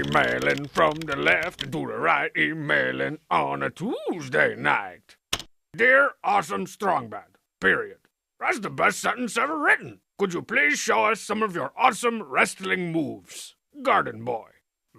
Emailing from the left to the right, emailing on a Tuesday night. Dear Awesome Strong Bad, period. That's the best sentence ever written. Could you please show us some of your awesome wrestling moves? Garden Boy.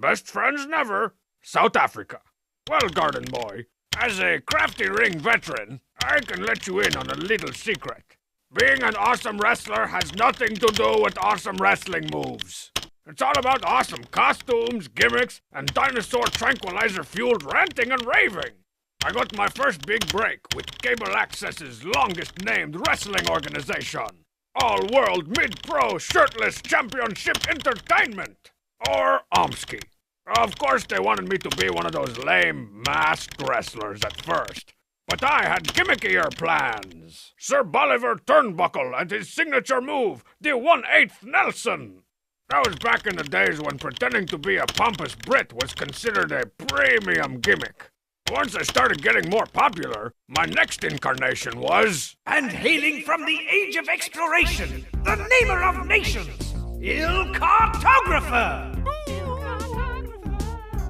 Best friends never. South Africa. Well, Garden Boy, as a crafty ring veteran, I can let you in on a little secret. Being an awesome wrestler has nothing to do with awesome wrestling moves. It's all about awesome costumes, gimmicks, and dinosaur tranquilizer-fueled ranting and raving. I got my first big break with Cable Access's longest-named wrestling organization, All-World Mid-Pro Shirtless Championship Entertainment, or OMSKI. Of course, they wanted me to be one of those lame masked wrestlers at first, but I had gimmickier plans. Sir Bolivar Turnbuckle and his signature move, the 1/8 Nelson. That was back in the days when pretending to be a pompous Brit was considered a premium gimmick. Once I started getting more popular, my next incarnation was... And hailing from the age of exploration, the namer of nations, Il Cartographer!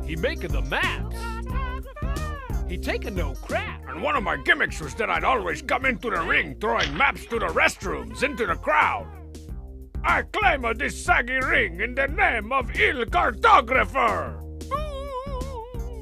He making the maps. He taking no crap. And one of my gimmicks was that I'd always come into the ring throwing maps to the restrooms into the crowd. I claim this saggy ring in the name of Il Cartographer!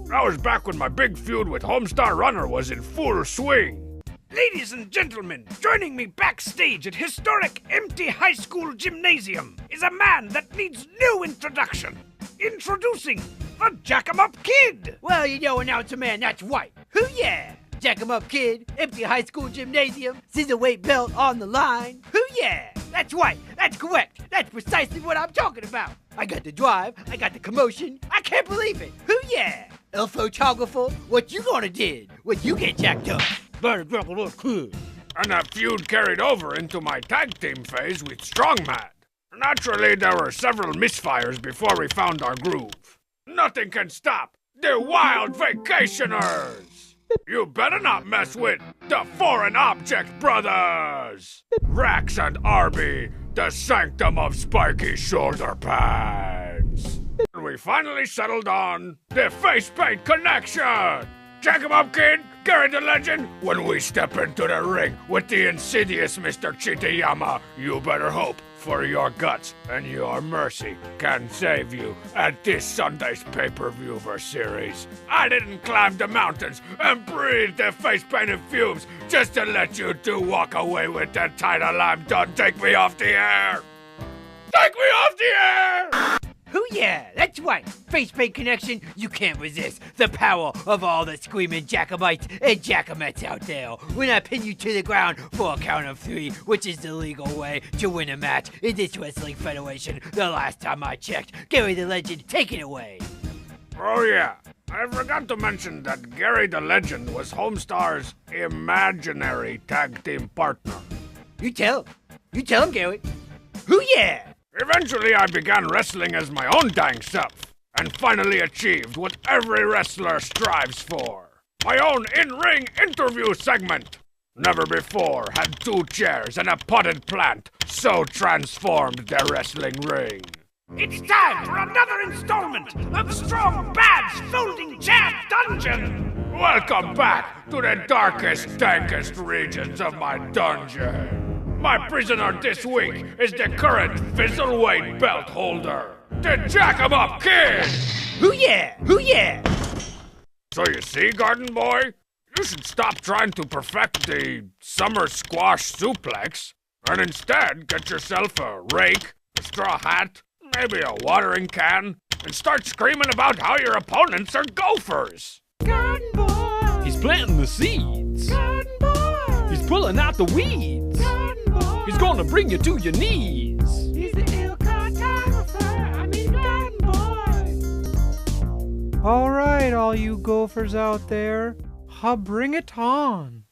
That was back when my big feud with Homestar Runner was in full swing. Ladies and gentlemen, joining me backstage at historic empty high school gymnasium is a man that needs no introduction. Introducing the Jack-em-up Kid! Well, you know, announcer man, that's white. Who yeah? Jack-em-up Kid, empty high school gymnasium, scissor weight belt on the line. Who yeah? That's white. That's correct. That's precisely what I'm talking about. I got the drive. I got the commotion. I can't believe it. Who yeah? El photographer, what you gonna did when you get jacked up? Better drop a little kid. And that feud carried over into my tag team phase with Strongman. Naturally, there were several misfires before we found our groove. Nothing can stop the Wild Vacationers! You better not mess with the Foreign Object Brothers! Rax and Arby, the Sanctum of Spiky Shoulder Pads! And we finally settled on the Face Paint Connection! Jack 'em up, Kid! Gary the Legend! When we step into the ring with the insidious Mr. Chitayama, you better hope for your guts and your mercy can save you at this Sunday's pay-per-view series. I didn't climb the mountains and breathe the face-painted fumes just to let you two walk away with the title. I'm done. Take me off the air! Take me off the air! Who yeah? That's right. Face paint connection, you can't resist the power of all the screaming Jacobites and Jacomettes out there. When I pin you to the ground for a count of 3, which is the legal way to win a match in this wrestling federation. The last time I checked, Gary the Legend, take it away. Oh yeah, I forgot to mention that Gary the Legend was Homestar's imaginary tag team partner. You tell him, Gary. Who yeah? Eventually, I began wrestling as my own dang self, and finally achieved what every wrestler strives for. My own in-ring interview segment. Never before had 2 chairs and a potted plant so transformed the wrestling ring. It's time for another installment of Strong Bad's Folding Chair Dungeon! Welcome back to the darkest, dankest regions of my dungeon. My prisoner this week is the current Fizzleweight belt holder, the Jack-em-up Kid! Who yeah? Who yeah? So you see, Garden Boy, you should stop trying to perfect the summer squash suplex, and instead get yourself a rake, a straw hat, maybe a watering can, and start screaming about how your opponents are gophers! Garden Boy! He's planting the seeds. Garden Boy! He's pulling out the weeds. Garden Boy! He's gonna bring you to your knees. He's the ill cartographer. I mean, Garden Boy! All right, all you gophers out there, bring it on.